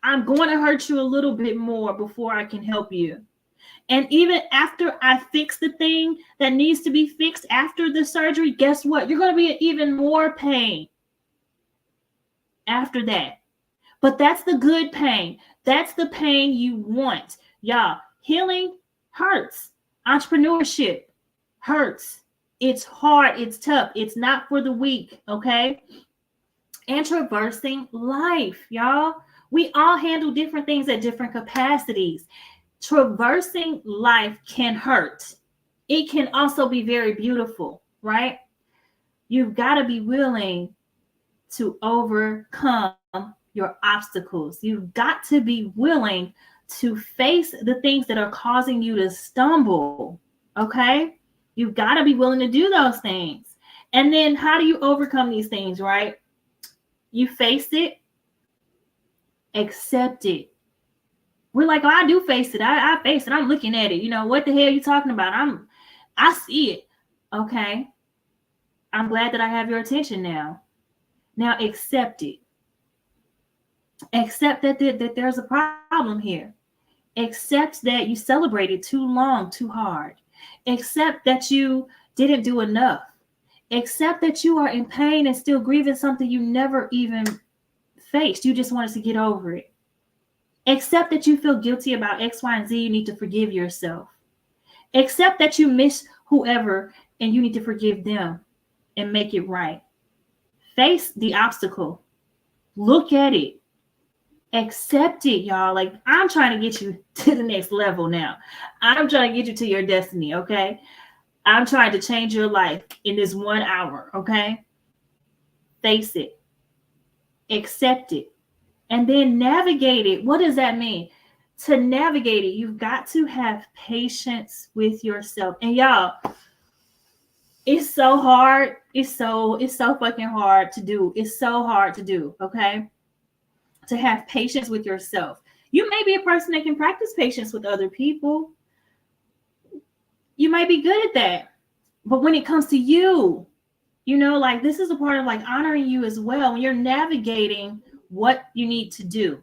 I'm going to hurt you a little bit more before I can help you. And even after I fix the thing that needs to be fixed after the surgery, guess what? You're going to be in even more pain after that. But that's the good pain. That's the pain you want. Y'all, healing hurts. Entrepreneurship hurts. It's hard. It's tough. It's not for the weak, okay? And traversing life, y'all. We all handle different things at different capacities. Traversing life can hurt. It can also be very beautiful, right? You've got to be willing to overcome your obstacles. You've got to be willing to face the things that are causing you to stumble, okay? You've got to be willing to do those things. And then how do you overcome these things, right? You face it, accept it. We're like, oh, I do face it. I face it. I'm looking at it. You know, what the hell are you talking about? I see it. Okay. I'm glad that I have your attention now. Now accept it. Accept that there's a problem here. Accept that you celebrated too long, too hard. Accept that you didn't do enough. Accept that you are in pain and still grieving something you never even faced. You just wanted to get over it. Accept that you feel guilty about X, Y, and Z. You need to forgive yourself. Accept that you miss whoever and you need to forgive them and make it right. Face the obstacle. Look at it. Accept it, y'all. Like, I'm trying to get you to the next level now. I'm trying to get you to your destiny, okay? I'm trying to change your life in this 1 hour, okay? Face it. Accept it. And then navigate it. What does that mean? To navigate it, you've got to have patience with yourself. And y'all, it's so hard. It's so fucking hard to do. It's so hard to do, okay? To have patience with yourself. You may be a person that can practice patience with other people. You might be good at that. But when it comes to you, like this is a part of like honoring you as well. When you're navigating what you need to do,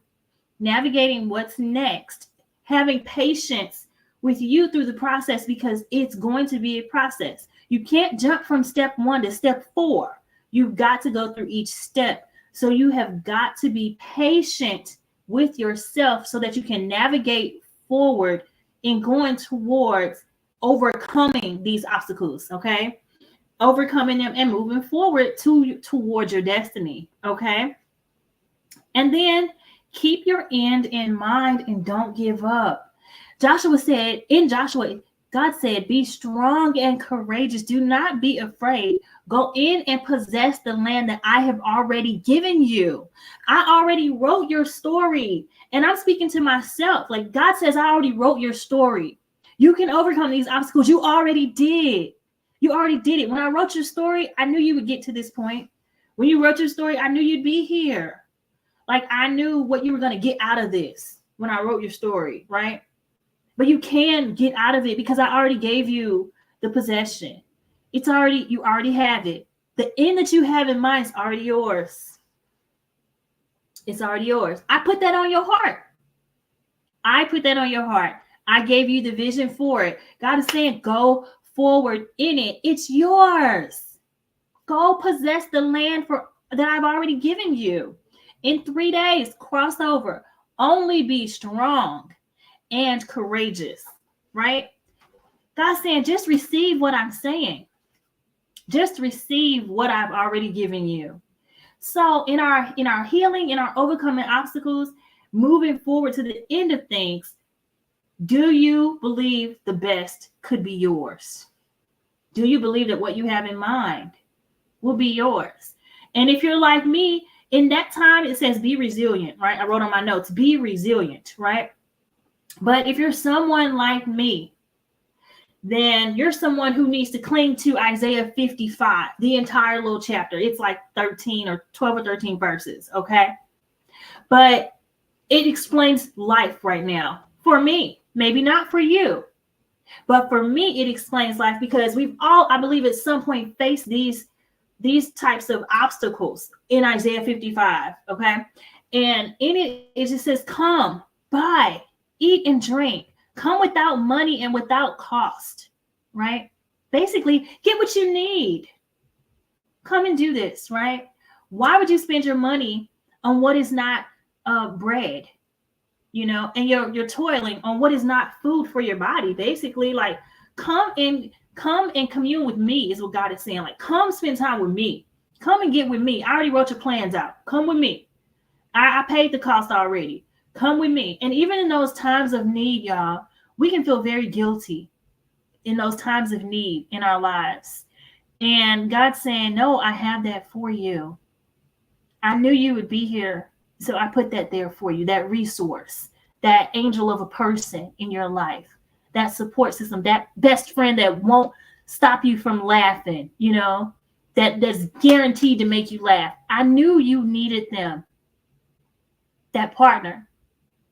navigating what's next, having patience with you through the process, because it's going to be a process. You can't jump from step 1 to step 4. You've got to go through each step. So you have got to be patient with yourself so that you can navigate forward in going towards overcoming these obstacles, okay? Overcoming them and moving forward towards your destiny, okay? And then keep your end in mind and don't give up. Joshua said, God said, be strong and courageous. Do not be afraid. Go in and possess the land that I have already given you. I already wrote your story. And I'm speaking to myself. Like God says, I already wrote your story. You can overcome these obstacles. You already did. You already did it. When I wrote your story, I knew you would get to this point. When you wrote your story, I knew you'd be here. Like I knew what you were going to get out of this when I wrote your story, right? But you can get out of it because I already gave you the possession. You already have it. The end that you have in mind is already yours. It's already yours. I put that on your heart. I put that on your heart. I gave you the vision for it. God is saying, go forward in it. It's yours. Go possess the land that I've already given you. In 3 days, cross over. Only be strong and courageous, right? God's saying, just receive what I'm saying. Just receive what I've already given you. So in our healing, in our overcoming obstacles, moving forward to the end of things, do you believe the best could be yours? Do you believe that what you have in mind will be yours? And if you're like me, in that time, it says be resilient, right? I wrote on my notes, be resilient, right? But if you're someone like me, then you're someone who needs to cling to Isaiah 55, the entire little chapter. It's like 13 or 12 or 13 verses, okay? But it explains life right now for me, maybe not for you. But for me, it explains life because we've all, I believe, at some point faced these types of obstacles in Isaiah 55, okay? And in it just says, come, buy, eat and drink. Come without money and without cost, right? Basically, get what you need. Come and do this, right? Why would you spend your money on what is not bread, and you're toiling on what is not food for your body? Basically, like, come and commune with me is what God is saying. Like, come spend time with me. Come and get with me. I already wrote your plans out. Come with me. I paid the cost already. Come with me. And even in those times of need, y'all, we can feel very guilty in those times of need in our lives. And God's saying, no, I have that for you. I knew you would be here. So I put that there for you, that resource, that angel of a person in your life, that support system, that best friend that won't stop you from laughing, that's guaranteed to make you laugh. I knew you needed them. That partner,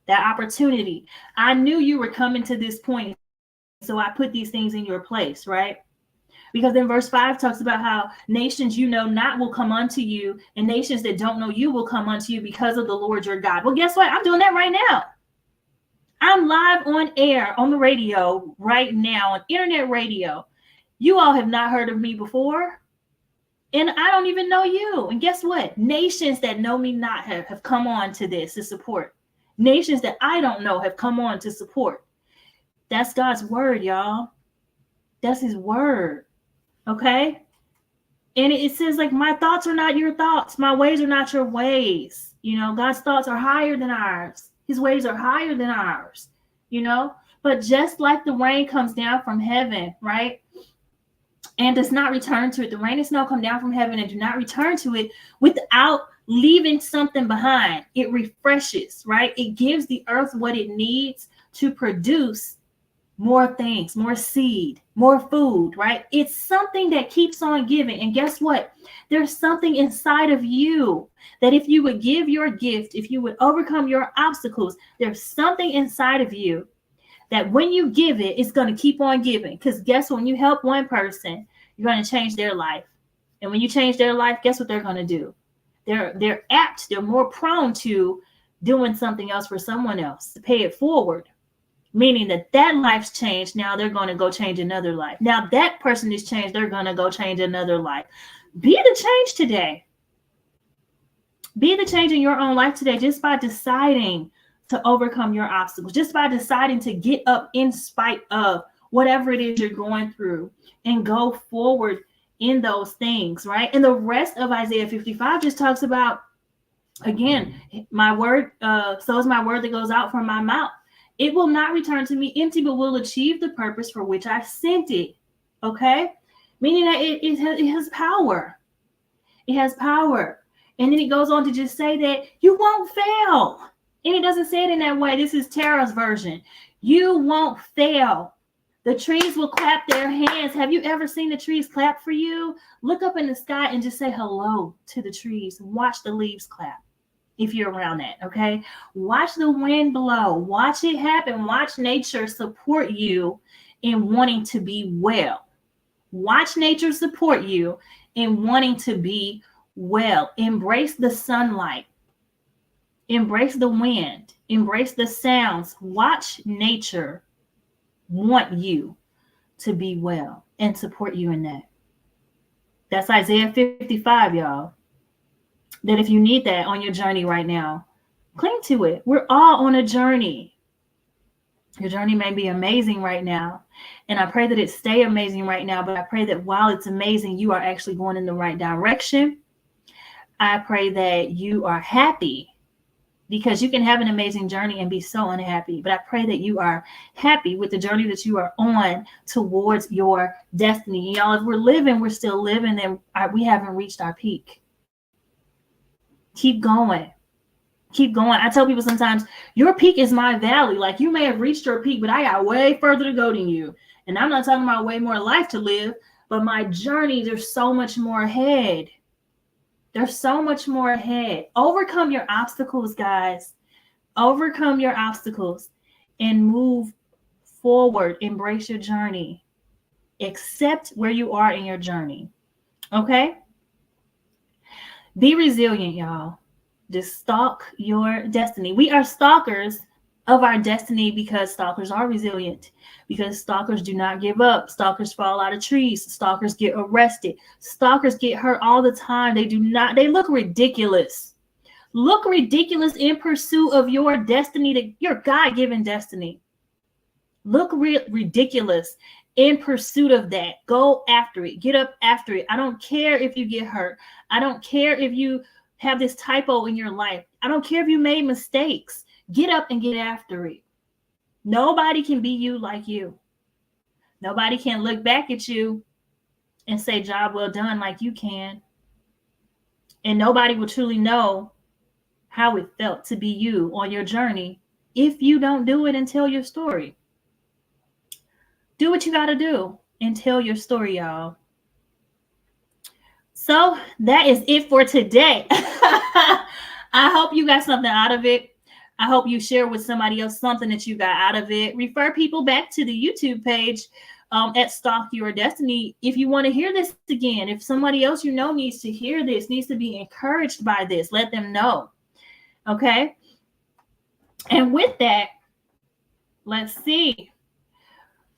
that opportunity. I knew you were coming to this point. So I put these things in your place, right? Because then verse 5 talks about how nations you know not will come unto you, and nations that don't know you will come unto you because of the Lord your God. Well, guess what? I'm doing that right now. I'm live on air on the radio right now, on internet radio. You all have not heard of me before, and I don't even know you. And guess what? Nations that know me not have come on to this to support. Nations that I don't know have come on to support. That's God's word, y'all. That's his word. Okay? And it says, like, my thoughts are not your thoughts. My ways are not your ways. God's thoughts are higher than ours. His ways are higher than ours, But just like the rain comes down from heaven, right? And does not return to it. The rain and snow come down from heaven and do not return to it without leaving something behind. It refreshes, right? It gives the earth what it needs to produce more things, more seed, more food, right? It's something that keeps on giving. And guess what? There's something inside of you that if you would give your gift, if you would overcome your obstacles, there's something inside of you that when you give it, it's going to keep on giving. Because guess when you help one person, You're going to change their life. And when you change their life, guess what they're going to do? They're apt, they're more prone to doing something else for someone else, to pay it forward. Meaning that life's changed. Now they're going to go change another life. Now that person is changed. They're going to go change another life. Be the change today. Be the change in your own life today just by deciding to overcome your obstacles, just by deciding to get up in spite of whatever it is you're going through and go forward in those things, right? And the rest of Isaiah 55 just talks about, again, my word, so is my word that goes out from my mouth. It will not return to me empty, but will achieve the purpose for which I sent it. Okay? Meaning that it has power. It has power. And then it goes on to just say that you won't fail. And it doesn't say it in that way. This is Tara's version. You won't fail. The trees will clap their hands. Have you ever seen the trees clap for you? Look up in the sky and just say hello to the trees. Watch the leaves clap. If you're around that, okay? Watch the wind blow. Watch it happen. Watch nature support you in wanting to be well. Watch nature support you in wanting to be well. Embrace the sunlight. Embrace the wind. Embrace the sounds. Watch nature want you to be well and support you in that. That's Isaiah 55, y'all. That if you need that on your journey right now, cling to it. We're all on a journey. Your journey may be amazing right now. And I pray that it stay amazing right now. But I pray that while it's amazing, you are actually going in the right direction. I pray that you are happy, because you can have an amazing journey and be so unhappy. But I pray that you are happy with the journey that you are on towards your destiny. Y'all, if we're living, we're still living, then we haven't reached our peak. Keep going. Keep going. I tell people sometimes, your peak is my valley. Like, you may have reached your peak, but I got way further to go than you. And I'm not talking about way more life to live, but my journey, there's so much more ahead. There's so much more ahead. Overcome your obstacles, guys. Overcome your obstacles and move forward. Embrace your journey. Accept where you are in your journey. Okay? Be resilient, y'all. Just stalk your destiny. We are stalkers of our destiny because stalkers are resilient, because stalkers do not give up. Stalkers fall out of trees. Stalkers get arrested. Stalkers get hurt all the time. They look ridiculous. Look ridiculous in pursuit of your destiny, your God-given destiny. Look ridiculous in pursuit of that. Go after it. Get up after it. I don't care if you get hurt. I don't care if you have this typo in your life. I don't care if you made mistakes. Get up and get after it. Nobody can be you like you. Nobody can look back at you and say, job well done, like you can. And nobody will truly know how it felt to be you on your journey if you don't do it and tell your story. Do what you got to do and tell your story, y'all. So that is it for today. I hope you got something out of it. I hope you share with somebody else something that you got out of it. Refer people back to the YouTube page at Stalk Your Destiny if you want to hear this again. If somebody else you know needs to hear this, needs to be encouraged by this, let them know. Okay? And with that, let's see.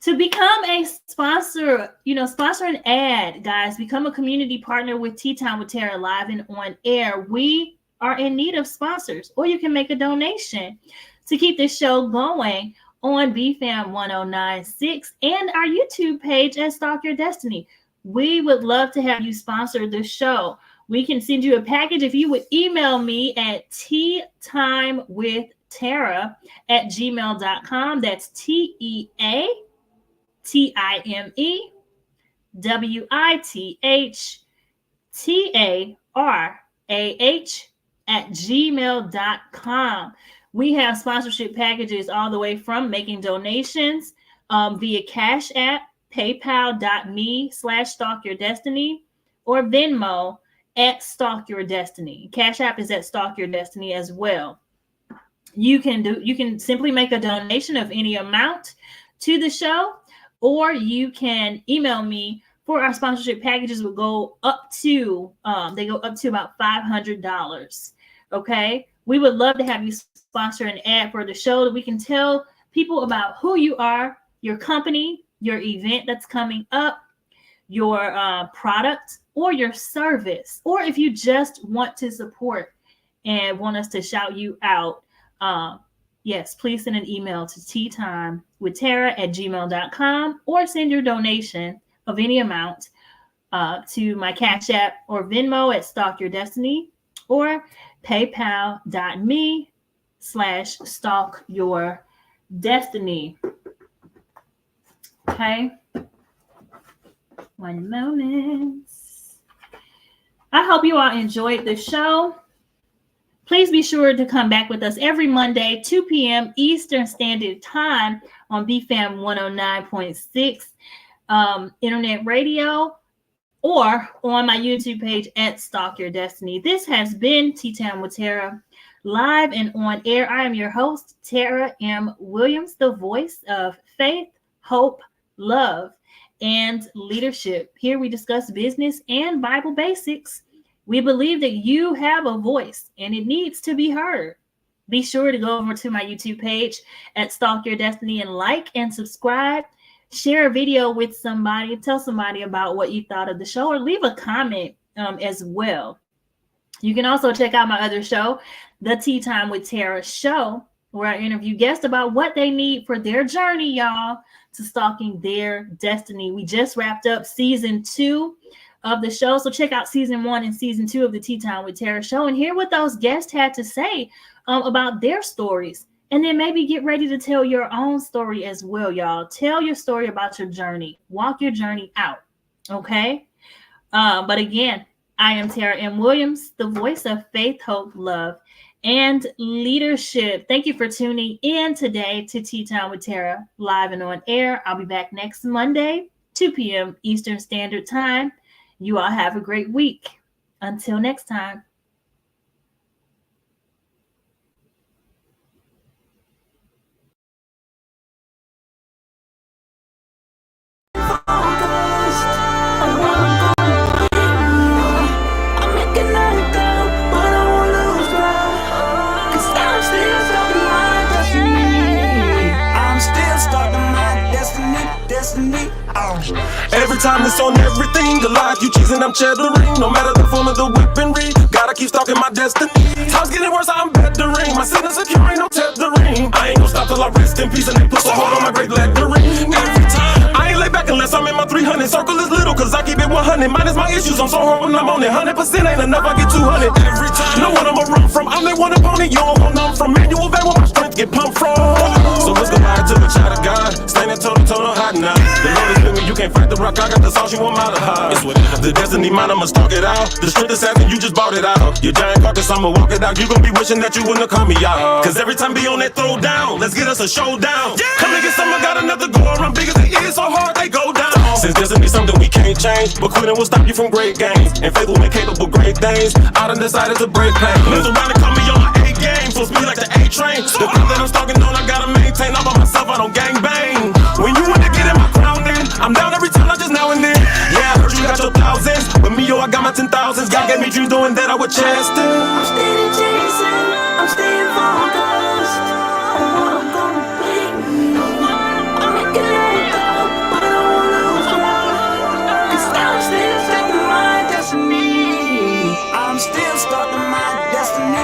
To become a sponsor, sponsor an ad, guys, become a community partner with Tea Time with Tara Live and On Air. We are in need of sponsors, or you can make a donation to keep this show going on BFAM 1096 and our YouTube page at Stalk Your Destiny. We would love to have you sponsor the show. We can send you a package if you would email me at teatimewithtara@gmail.com. That's TEATIMEWITHTARAH@gmail.com. We have sponsorship packages all the way from making donations via Cash App, PayPal.me/StalkYourDestiny, or Venmo at Stalk Your Destiny. Cash App is at Stalk Your Destiny as well. You can simply make a donation of any amount to the show, or you can email me for our sponsorship packages would go up to they go up to about $500. Okay, we would love to have you sponsor an ad for the show that we can tell people about who you are, your company, your event that's coming up, your product or your service, or if you just want to support and want us to shout you out. Yes, please send an email to teatimewithtara@gmail.com or send your donation of any amount to my Cash App or Venmo at Stalk Your Destiny or paypal.me/Stalk Your Destiny. Okay. One moment. I hope you all enjoyed the show. Please be sure to come back with us every Monday, 2 p.m. Eastern Standard Time on BFAM 109.6 Internet Radio or on my YouTube page at Stalk Your Destiny. This has been Tea Time with Tara, live and on air. I am your host, Tara M. Williams, the voice of faith, hope, love, and leadership. Here we discuss business and Bible basics. We believe that you have a voice and it needs to be heard. Be sure to go over to my YouTube page at Stalk Your Destiny and like and subscribe. Share a video with somebody. Tell somebody about what you thought of the show or leave a comment as well. You can also check out my other show, The Tea Time with Tara Show, where I interview guests about what they need for their journey, y'all, to stalking their destiny. We just wrapped up season 2 of the show. So check out season 1 and season 2 of the Tea Time with Tara show and hear what those guests had to say about their stories. And then maybe get ready to tell your own story as well, y'all. Tell your story about your journey. Walk your journey out. Okay? But again, I am Tara M. Williams, the voice of faith, hope, love, and leadership. Thank you for tuning in today to Tea Time with Tara, live and on air. I'll be back next Monday, 2 p.m. Eastern Standard Time. You all have a great week. Until next time. Every time it's on everything, the life you choosing, I'm cheddering. No matter the form of the weaponry, gotta keep stalking my destiny. Time's getting worse, I'm bettering. My sin is secure, ain't no tethering. I ain't gonna stop till I rest in peace and they put a hold on my great lettering. Every time, I ain't lay back unless I'm in my 300. Circle is little, cause I keep it 100. Minus my issues, I'm so hard when I'm on it. 100% ain't enough, I get 200. Every time, know what I'ma run from. I'm that one opponent, you don't want none from. Manual van where my strength get pumped from. So let's go ride to the child of God. Standing toe to toe, no hiding out. The Lord is with me, you can't fight the rock. I got the sauce, you want my to hide. It's whatever. The destiny mine, I'ma stalk it out. The strength assassin, you just bought it out. Your giant carcass, I'ma walk it out. You gon' be wishing that you wouldn't have called me out. Cause every time be on that throw down, let's get us a showdown. Come and get some, I got another go around. Big as it is, so hard they go down. Since destiny something we can't change, but quitting will stop you from great gains. And faith will make capable great things. I done decided to break pain. Lives around and call me on my A game, so speed like the A train. The path that I'm stalking on, I gotta maintain. I'm by myself, I don't gang bang. When you want to get in my crown, then I'm down every time, not just now and then. Yeah, I heard you got your thousands, but me, yo, I got my 10,000s. God gave me dreams doing that, I would chest it. I'm steady chasing, I'm staying focused on what I'm gonna be. I'm making it up, but I don't wanna lose love. Cause I'm still stuck in my destiny. I'm still stuck in my destiny.